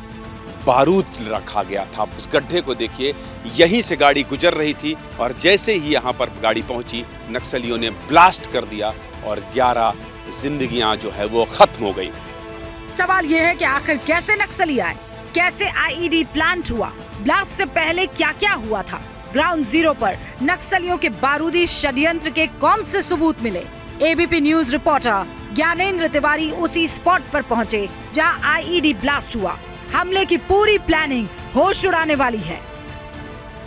बारूद रखा गया था। उस गड्ढे को देखिए, यहीं से गाड़ी गुजर रही थी और जैसे ही यहाँ पर गाड़ी पहुंची नक्सलियों ने ब्लास्ट कर दिया और 11 जिंदगियां जो है वो खत्म हो गई। सवाल ये है कि आखिर कैसे नक्सली आए, कैसे आईईडी प्लांट हुआ, ब्लास्ट से पहले क्या क्या हुआ था, ग्राउंड जीरो पर नक्सलियों के बारूदी षड्यंत्र के कौन से सबूत मिले। ABP news reporter Gyanendra Tiwari उसी स्पॉट पर पहुंचे जहां आईईडी ब्लास्ट हुआ। हमले की पूरी प्लानिंग होश उड़ाने वाली है।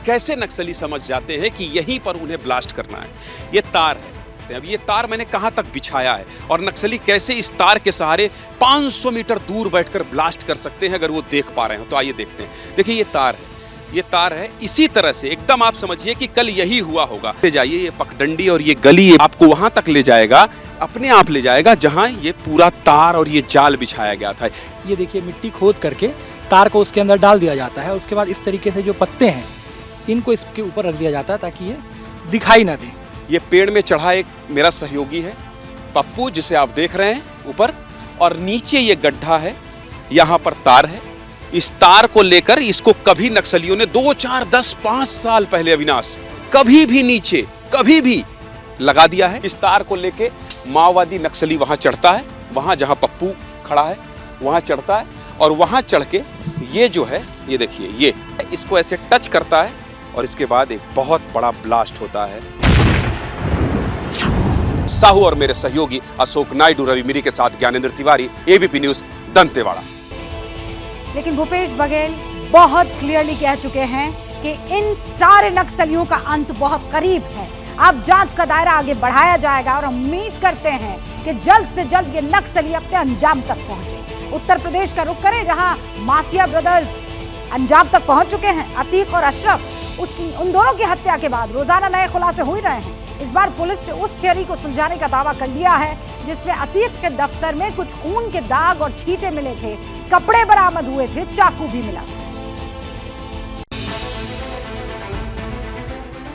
कैसे नक्सली समझ जाते हैं कि यहीं पर उन्हें ब्लास्ट करना है। ये तार है, अब ये तार मैंने कहां तक बिछाया है और नक्सली कैसे इस तार के सहारे 500 मीटर दूर बैठकर ब्लास्ट कर सकते हैं अगर वो देख पा रहे हो तो आइए देखते हैं। देखिए ये तार है, ये तार है, इसी तरह से एकदम आप समझिए कि कल यही हुआ होगा। ले जाइए, ये पगडंडी और ये गली आपको वहां तक ले जाएगा, अपने आप ले जाएगा जहां ये पूरा तार और ये जाल बिछाया गया था। ये देखिए, मिट्टी खोद करके तार को उसके अंदर डाल दिया जाता है। उसके बाद इस तरीके से जो पत्ते हैं इनको इसके ऊपर रख दिया जाता है ताकि ये दिखाई ना दे। ये पेड़ में चढ़ा एक मेरा सहयोगी है पप्पू, जिसे आप देख रहे हैं ऊपर, और नीचे ये गड्ढा है, यहाँ पर तार है। इस तार को लेकर इसको कभी नक्सलियों ने 2, 4, 10, 5 साल पहले अविनाश कभी भी नीचे कभी भी लगा दिया है। इस तार को लेके माओवादी नक्सली वहां चढ़ता है, वहां जहां पप्पू खड़ा है वहां चढ़ता है और वहां चढ़ के ये जो है, ये देखिए, ये इसको ऐसे टच करता है और इसके बाद एक बहुत बड़ा ब्लास्ट होता है। साहू और मेरे सहयोगी अशोक नायडू, रवि मिरी के साथ ज्ञानेंद्र तिवारी, एबीपी न्यूज, दंतेवाड़ा। लेकिन भूपेश बघेल बहुत क्लियरली कह चुके हैं कि इन सारे नक्सलियों का अंत बहुत करीब है। अब जांच का दायरा आगे बढ़ाया जाएगा और उम्मीद करते हैं कि जल्द से जल्द ये नक्सली अपने अंजाम तक पहुंचे। उत्तर प्रदेश का रुख करें, जहां माफिया ब्रदर्स अंजाम तक पहुंच चुके हैं। अतीक और अशरफ, उन दोनों की हत्या के बाद रोजाना नए खुलासे हो ही रहे हैं। इस बार पुलिस ने उस थियरी को सुलझाने का दावा कर लिया है जिसमें अतीक के दफ्तर में कुछ खून के दाग और छींटे मिले थे, कपड़े बरामद हुए थे, चाकू भी मिला।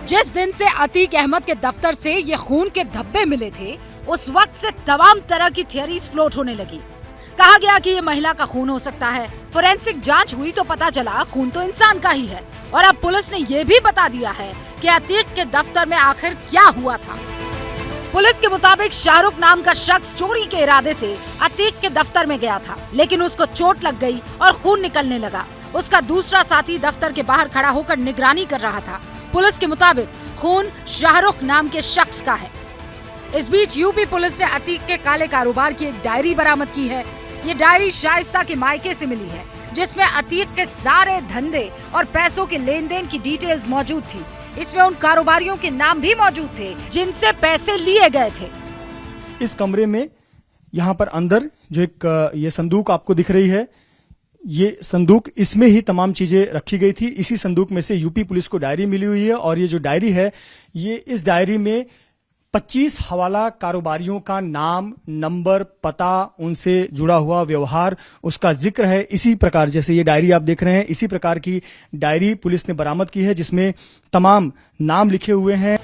जिस दिन से अतीक अहमद के दफ्तर से ये खून के धब्बे मिले थे, उस वक्त से तमाम तरह की थियरीज फ्लोट होने लगी। कहा गया कि ये महिला का खून हो सकता है। फोरेंसिक जांच हुई तो पता चला खून तो इंसान का ही है। और अब पुलिस ने ये भी बता दिया है कि अतीक के दफ्तर में आखिर क्या हुआ था। पुलिस के मुताबिक शाहरुख नाम का शख्स चोरी के इरादे से अतीक के दफ्तर में गया था, लेकिन उसको चोट लग गई और खून निकलने लगा। उसका दूसरा साथी दफ्तर के बाहर खड़ा होकर निगरानी कर रहा था। पुलिस के मुताबिक खून शाहरुख नाम के शख्स का है। इस बीच यूपी पुलिस ने अतीक के काले कारोबार की एक डायरी बरामद की है। ये डायरी शाइस्ता के मायके से मिली है, जिसमें अतीक के सारे धंधे और पैसों के लेन देन की डिटेल्स मौजूद थी। इसमें उन कारोबारियों के नाम भी मौजूद थे जिनसे पैसे लिए गए थे। इस कमरे में यहाँ पर अंदर जो एक ये संदूक आपको दिख रही है, ये संदूक, इसमें ही तमाम चीजें रखी गई थी। इसी संदूक में से यूपी पुलिस को डायरी मिली हुई है और ये जो डायरी है, ये इस डायरी में 25 हवाला कारोबारियों का नाम, नंबर, पता, उनसे जुड़ा हुआ व्यवहार, उसका जिक्र है। इसी प्रकार, जैसे ये डायरी आप देख रहे हैं, इसी प्रकार की डायरी पुलिस ने बरामद की है जिसमें तमाम नाम लिखे हुए हैं।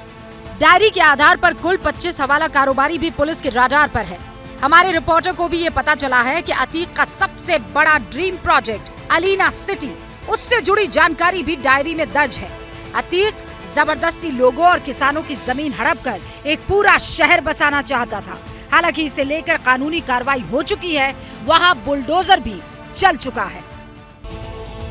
डायरी के आधार पर कुल 25 हवाला कारोबारी भी पुलिस के राडार पर है। हमारे रिपोर्टर को भी ये पता चला है कि अतीक का सबसे बड़ा ड्रीम प्रोजेक्ट अलीना सिटी, उससे जुड़ी जानकारी भी डायरी में दर्ज है। अतीक जबरदस्ती लोगों और किसानों की जमीन हड़प कर एक पूरा शहर बसाना चाहता था। हालांकि इसे लेकर कानूनी कार्रवाई हो चुकी है, वहां बुलडोजर भी चल चुका है।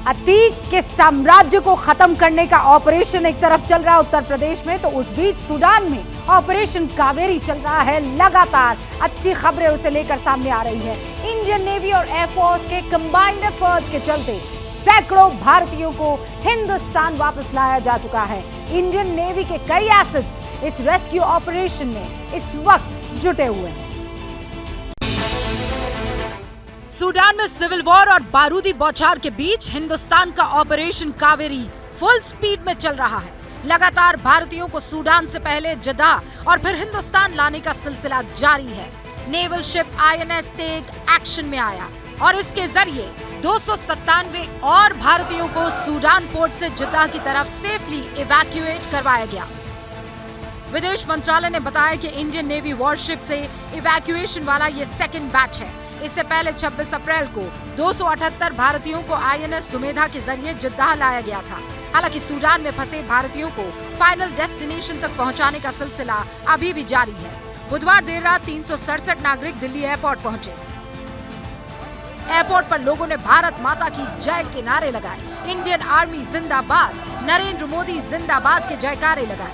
अतीक के साम्राज्य को खत्म करने का ऑपरेशन एक तरफ चल रहा है उत्तर प्रदेश में, तो उस बीच सूडान में ऑपरेशन कावेरी चल रहा है। लगातार अच्छी खबरें उसे लेकर सामने आ रही है। इंडियन नेवी और एयरफोर्स के कंबाइंड एफर्ट्स के चलते सैकड़ों भारतीयों को हिंदुस्तान वापस लाया जा चुका है। इंडियन नेवी के कई एसेट्स इस रेस्क्यू ऑपरेशन में इस वक्त जुटे हुए हैं। सूडान में सिविल वॉर और बारूदी बौछार के बीच हिंदुस्तान का ऑपरेशन कावेरी फुल स्पीड में चल रहा है। लगातार भारतीयों को सूडान से पहले जद्दाह और फिर हिंदुस्तान लाने का सिलसिला जारी है। Naval ship INS Tegh action में आया और इसके जरिए 297 और भारतीयों को सूडान पोर्ट से जद्दाह की तरफ सेफली इवैक्यूएट करवाया गया। विदेश मंत्रालय ने बताया कि इंडियन नेवी वॉरशिप से इवैक्यूएशन वाला ये सेकंड बैच है। इससे पहले 26 अप्रैल को 278 भारतीयों को INS सुमेधा के जरिए जद्दाह लाया गया था। हालांकि सूडान में फंसे भारतीयों को फाइनल डेस्टिनेशन तक पहुंचाने का सिलसिला अभी भी जारी है। बुधवार देर रात 367 नागरिक दिल्ली एयरपोर्ट पहुंचे। एयरपोर्ट पर लोगों ने भारत माता की जय के नारे लगाए। इंडियन आर्मी जिंदाबाद, नरेंद्र मोदी जिंदाबाद के जयकारे लगाए।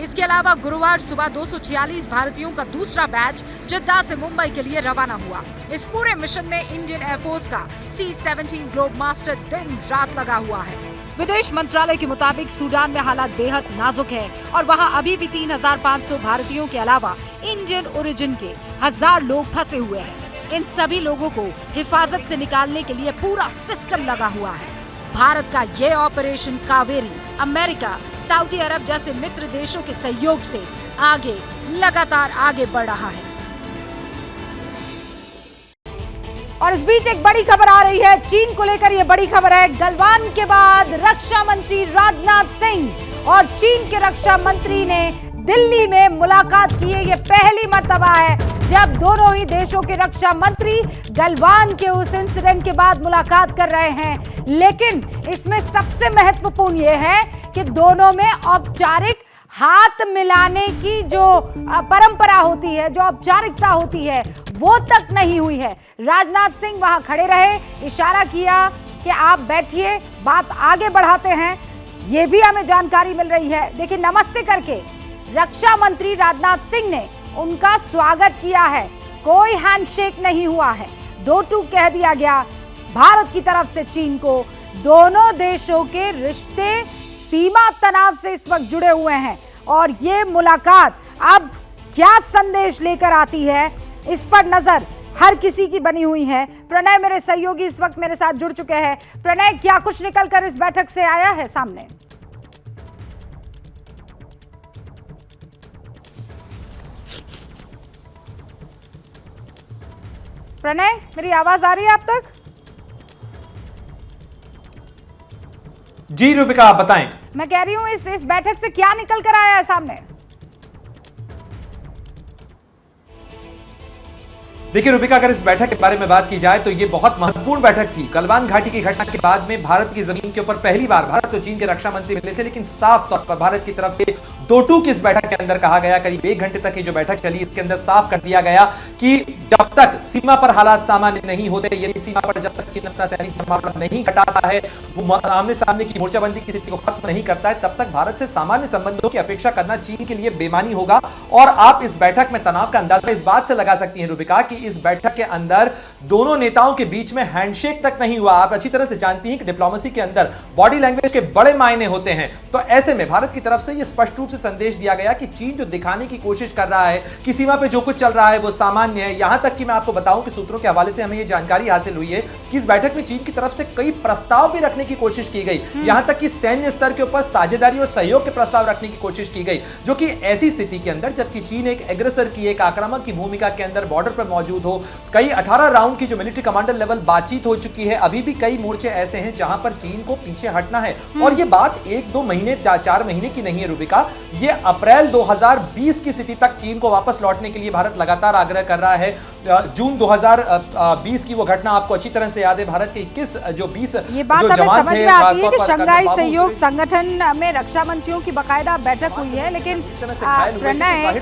इसके अलावा गुरुवार सुबह 246 भारतीयों का दूसरा बैच जद्दाह से मुंबई के लिए रवाना हुआ। इस पूरे मिशन में इंडियन एयरफोर्स का C-17 ग्लोब मास्टर दिन रात लगा हुआ है। विदेश मंत्रालय के मुताबिक सूडान में हालात बेहद नाजुक है और वहां अभी भी 3500 भारतीयों के अलावा इंडियन ओरिजिन के 1000 लोग फंसे हुए हैं। इन सभी लोगों को हिफाजत से निकालने के लिए पूरा सिस्टम लगा हुआ है। भारत का ये ऑपरेशन कावेरी अमेरिका, सऊदी अरब जैसे मित्र देशों के सहयोग से लगातार आगे बढ़ रहा है। और इस बीच एक बड़ी खबर आ रही है चीन को लेकर। ये बड़ी खबर है, गलवान के बाद रक्षा मंत्री राजनाथ सिंह और चीन के रक्षा मंत्री ने दिल्ली में मुलाकात की है। ये पहली मर्तबा है जब दोनों ही देशों के रक्षा मंत्री गलवान के उस इंसिडेंट के बाद मुलाकात कर रहे हैं। लेकिन इसमें सबसे महत्वपूर्ण ये है कि दोनों में औपचारिक हाथ मिलाने की जो परंपरा होती है, जो औपचारिकता होती है, वो तक नहीं हुई है। राजनाथ सिंह वहां खड़े रहे, इशारा किया कि आप बैठिए, बात आगे बढ़ाते हैं। ये भी हमें जानकारी मिल रही है। देखिए, नमस्ते करके रक्षा मंत्री राजनाथ सिंह ने उनका स्वागत किया है। कोई हैंडशेक नहीं हुआ है, दो टूक कह दिया गया भारत की तरफ से चीन को। दोनों देशों के रिश्ते सीमा तनाव से इस वक्त जुड़े हुए हैं और ये मुलाकात अब क्या संदेश लेकर आती है, इस पर नजर हर किसी की बनी हुई है। प्रणय मेरे सहयोगी इस वक्त मेरे साथ जुड़ चुके हैं। प्रणय, क्या कुछ निकलकर इस बैठक से आया है सामने? प्रणय, मेरी आवाज आ रही है आप तक? जी रूबिका, आप बताएं। मैं कह रही हूं इस बैठक से क्या निकल कर आया है सामने? देखिए रूबिका, अगर इस बैठक के बारे में बात की जाए तो ये बहुत महत्वपूर्ण बैठक थी। गलवान घाटी की घटना के बाद में भारत की जमीन के ऊपर पहली बार भारत और चीन के रक्षा मंत्री मिले थे, लेकिन साफ तौर पर भारत की तरफ से दो टूक इस बैठक के अंदर कहा गया। करीब 1 घंटे तक ये जो बैठक चली, इसके अंदर साफ कर दिया गया कि जब तक सीमा पर हालात सामान्य नहीं होते, यदि सीमा पर जब तक चीन अपना सैनिक जमावड़ा नहीं घटाता है, वो आमने सामने की मोर्चाबंदी की स्थिति को खत्म नहीं करता है, तब तक भारत से सामान्य संबंधों की अपेक्षा करना चीन के लिए बेमानी होगा। और आप इस बैठक में तनाव का अंदाजा इस बात से लगा सकती हैं रूबिका कि इस बैठक के अंदर दोनों नेताओं के बीच में हैंडशेक तक नहीं हुआ। आप अच्छी तरह से जानती हैं कि डिप्लोमेसी के अंदर बॉडी लैंग्वेज के बड़े मायने होते हैं। तो ऐसे में भारत की तरफ से यह स्पष्ट रूप से संदेश दिया गया कि चीन जो दिखाने की कोशिश कर रहा है कि सीमा पे जो कुछ चल रहा है वो सामान्य है। यहां तक कि मैं आपको बताऊं कि सूत्रों के हवाले से हमें यह जानकारी हासिल हुई है कि इस बैठक में चीन की तरफ से कई प्रस्ताव भी रखने की कोशिश की गई। यहां तक कि सैन्य स्तर के ऊपर साझेदारी और सहयोग के प्रस्ताव रखने की कोशिश की गई, जो कि ऐसी स्थिति के अंदर जबकि चीन एक एग्रेसर की, एक आक्रामक की भूमिका के अंदर बॉर्डर पर मौजूद हो। कई 18 राउंड की जो मिलिट्री कमांडर लेवल बातचीत हो चुकी है। अभी भी कई मोर्चे ऐसे हैं जहां पर चीन को पीछे हटना है। और यह बात 1-2 महीने 4 महीने की नहीं है रूबिका, यह अप्रैल 2020 की स्थिति तक चीन को वापस लौटने के लिए भारत लगातार आग्रह कर रहा है। जून 2020 की वो घटना आपको अच्छी तरह से याद है। भारत के 21 जो 20 ये बात हमें समझ में आती है कि शंघाई सहयोग संगठन में रक्षा मंत्रियों की बकायदा बैठक हुई है, लेकिन प्रणय,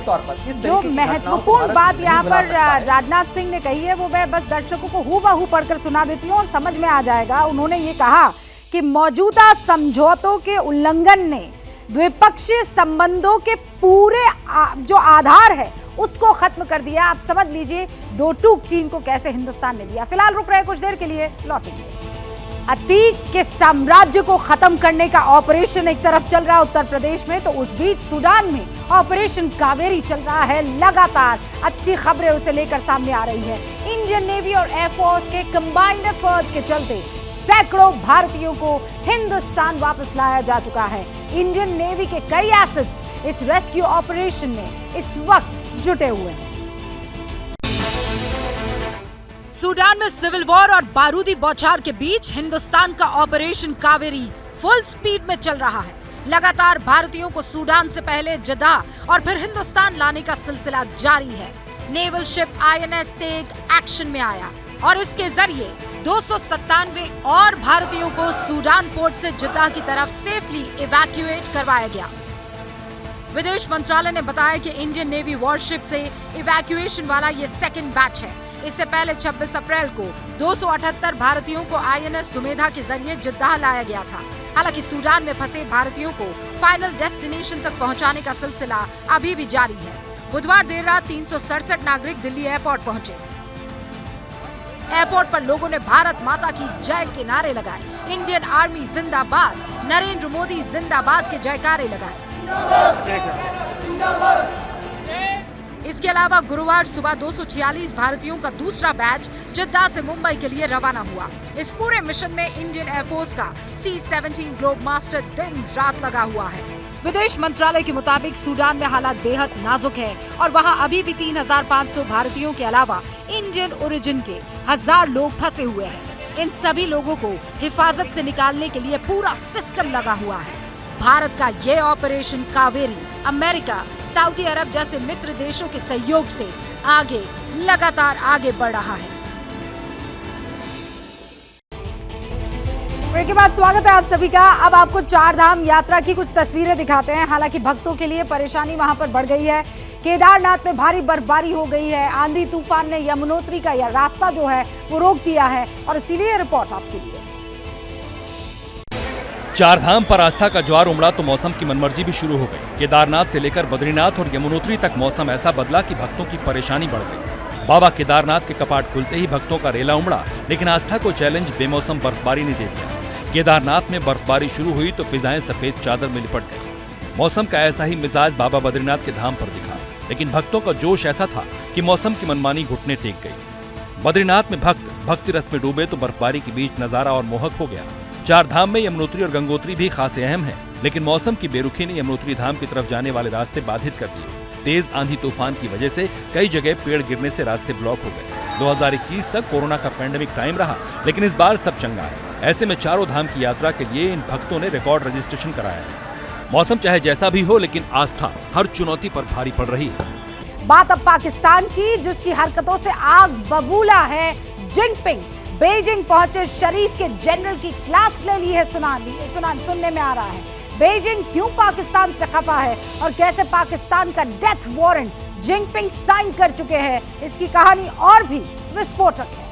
जो महत्वपूर्ण बात यहाँ पर राजनाथ सिंह ने कही है वो मैं बस दर्शकों को हूबहू पढ़कर सुना देती हूँ और समझ में आ जाएगा। उन्होंने ये कहा कि मौजूदा समझौतों के उल्लंघन ने द्विपक्षीय संबंधों के पूरे जो आधार है उसको खत्म कर दिया। आप समझ लीजिए दो टूक चीन को कैसे हिंदुस्तान ने दिया। फिलहाल रुक रहे कुछ देर के लिए, लौटेंगे। अतीक के साम्राज्य को खत्म करने का ऑपरेशन एक तरफ चल रहा है उत्तर प्रदेश में, तो उस बीच सूडान में ऑपरेशन कावेरी चल रहा है। लगातार अच्छी खबरें उसे लेकर सामने आ रही है। इंडियन नेवी और एयरफोर्स के कंबाइंड एफर्ट्स के चलते सैकड़ों भारतीयों को हिंदुस्तान वापस लाया जा चुका है। इंडियन नेवी के कई एसेट्स इस रेस्क्यू ऑपरेशन में इस वक्त जुटे हुए हैं। सूडान में सिविल वॉर और बारूदी बौछार के बीच हिंदुस्तान का ऑपरेशन कावेरी फुल स्पीड में चल रहा है। लगातार भारतीयों को सूडान से पहले जद्दा और फिर हिंदुस्तान लाने का सिलसिला जारी है। Naval ship INS Tegh action में आया और इसके जरिए 297 और भारतीयों को सूडान पोर्ट से जद्दा की तरफ सेफली इवैक्यूएट करवाया गया। विदेश मंत्रालय ने बताया कि इंडियन नेवी वॉरशिप से इवैक्यूएशन वाला ये सेकंड बैच है। इससे पहले 26 अप्रैल को 278 भारतीयों को INS सुमेधा के जरिए जद्दा लाया गया था। हालांकि सूडान में फंसे भारतीयों को फाइनल डेस्टिनेशन तक पहुंचाने का सिलसिला अभी भी जारी है। बुधवार देर रात 367 नागरिक दिल्ली एयरपोर्ट पहुंचे। एयरपोर्ट पर लोगों ने भारत माता की जय के नारे लगाए। इंडियन आर्मी जिंदाबाद, नरेंद्र मोदी जिंदाबाद के जयकारे लगाए। इसके अलावा गुरुवार सुबह 246 भारतीयों का दूसरा बैच जद्दा से मुंबई के लिए रवाना हुआ। इस पूरे मिशन में इंडियन एयरफोर्स का C-17 ग्लोब मास्टर दिन रात लगा हुआ है। विदेश मंत्रालय के मुताबिक सूडान में हालात बेहद नाजुक है और वहां अभी भी 3500 भारतीयों के अलावा इंडियन ओरिजिन के 1000 लोग फंसे हुए हैं। इन सभी लोगों को हिफाजत से निकालने के लिए पूरा सिस्टम लगा हुआ है। भारत का ये ऑपरेशन कावेरी अमेरिका, सऊदी अरब जैसे मित्र देशों के सहयोग से लगातार आगे बढ़ रहा है। के बाद स्वागत है आप सभी का। अब आपको चार धाम यात्रा की कुछ तस्वीरें दिखाते हैं। हालांकि भक्तों के लिए परेशानी वहां पर बढ़ गई है। केदारनाथ में भारी बर्फबारी हो गई है। आंधी तूफान ने यमुनोत्री का यह रास्ता जो है वो रोक दिया है और इसीलिए रिपोर्ट आपके लिए। चार धाम पर आस्था का ज्वार उमड़ा तो मौसम की मनमर्जी भी शुरू हो गई। केदारनाथ से लेकर बद्रीनाथ और यमुनोत्री तक मौसम ऐसा बदला कि भक्तों की परेशानी बढ़ गई। बाबा केदारनाथ के कपाट खुलते ही भक्तों का रेला उमड़ा, लेकिन आस्था को चैलेंज बेमौसम बर्फबारी ने दे दिया। केदारनाथ में बर्फबारी शुरू हुई तो फिजाएं सफेद चादर में लिपट गई। मौसम का ऐसा ही मिजाज बाबा बद्रीनाथ के धाम पर दिखा, लेकिन भक्तों का जोश ऐसा था कि मौसम की मनमानी घुटने टेक गई। बद्रीनाथ में भक्त भक्ति रस में डूबे तो बर्फबारी के बीच नजारा और मोहक हो गया। चार धाम में यमुनोत्री और गंगोत्री भी खासे अहम है, लेकिन मौसम की बेरुखी ने यमुनोत्री धाम की तरफ जाने वाले रास्ते बाधित कर दिए। तेज आंधी तूफान की वजह से कई जगह पेड़ गिरने से रास्ते ब्लॉक हो गए। 2021 तक कोरोना का पैंडेमिक टाइम रहा, लेकिन इस बार सब चंगा है। ऐसे में चारों धाम की यात्रा के लिए इन भक्तों ने रिकॉर्ड रजिस्ट्रेशन कराया है। मौसम चाहे जैसा भी हो, लेकिन आस्था हर चुनौती पर भारी पड़ रही है। बात अब पाकिस्तान की, जिसकी हरकतों से आग बबूला है जिनपिंग। बीजिंग पहुंचे शरीफ के जनरल की क्लास ले ली है, सुनने में आ रहा है। बीजिंग क्यों पाकिस्तान से खफा है और कैसे पाकिस्तान का डेथ वारंट जिनपिंग साइन कर चुके हैं, इसकी कहानी और भी विस्फोटक है।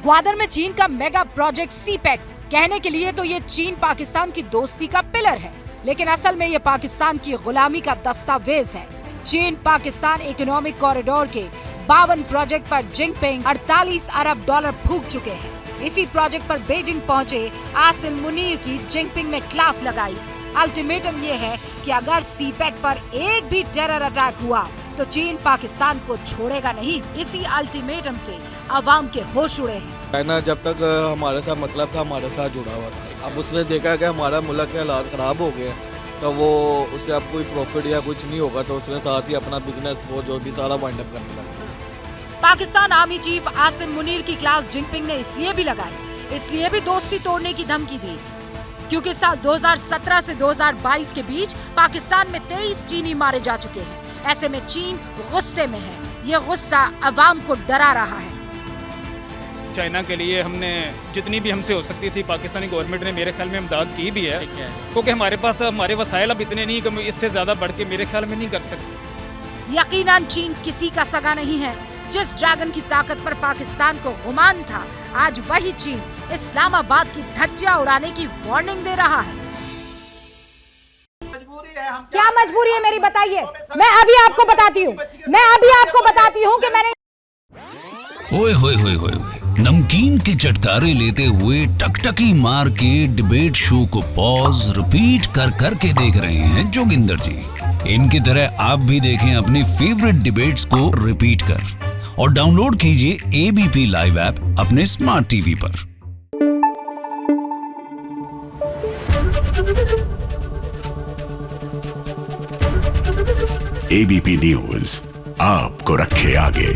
ग्वादर में चीन का मेगा प्रोजेक्ट सीपेक। कहने के लिए तो ये चीन पाकिस्तान की दोस्ती का पिलर है, लेकिन असल में ये पाकिस्तान की गुलामी का दस्तावेज है। चीन पाकिस्तान इकोनॉमिक कॉरिडोर के 52 प्रोजेक्ट पर जिनपिंग 48 अरब डॉलर फूंक चुके हैं। इसी प्रोजेक्ट पर बीजिंग पहुंचे आसिम मुनीर की जिनपिंग में क्लास लगाई। अल्टीमेटम ये है कि अगर सीपेक पर एक भी टेरर अटैक हुआ तो चीन पाकिस्तान को छोड़ेगा नहीं। इसी अल्टीमेटम से अवाम के होश उड़े हैं। चाइना जब तक हमारे साथ मतलब था, हमारे साथ जुड़ा हुआ था। अब उसने देखा कि हमारा मुल्क के हालात खराब हो गए, तो वो उससे अब कोई प्रॉफिट या कुछ नहीं होगा, तो उसने साथ ही अपना बिजनेस वो जो भी सारा वाइंड अप करने लगा। पाकिस्तान आर्मी चीफ आसिम मुनीर की क्लास जिनपिंग ने इसलिए भी लगाई, इसलिए भी दोस्ती तोड़ने की धमकी दी, क्योंकि साल 2017 से 2022 के बीच पाकिस्तान में 23 चीनी मारे जा चुके हैं। ऐसे में चीन गुस्से में है। ये गुस्सा अवाम को डरा रहा है। चाइना के लिए हमने जितनी भी हमसे हो सकती थी, पाकिस्तानी गवर्नमेंट ने मेरे ख्याल में इमदाद की भी है, क्योंकि हमारे पास हमारे वसाइल अब इतने नहीं कि इससे ज्यादा बढ़ के मेरे ख्याल में नहीं कर सकते। यकीनन चीन किसी का सगा नहीं है। जिस ड्रैगन की ताकत पर पाकिस्तान को गुमान था, आज वही चीन इस्लामाबाद की धज्जियां उड़ाने की वार्निंग दे रहा है। क्या मजबूरी है मेरी, बताइए। मैं अभी आपको बताती हूँ कि मैंने ओए होए होए होए, नमकीन के चटकारे लेते हुए टकटकी मार के डिबेट शो को पॉज रिपीट कर कर के देख रहे हैं जोगिंदर जी। इनकी तरह आप भी देखें अपने फेवरेट डिबेट्स को रिपीट कर, और डाउनलोड कीजिए एबीपी लाइव ऐप अपने स्मार्ट टीवी पर। एबीपी न्यूज आपको रखे आगे।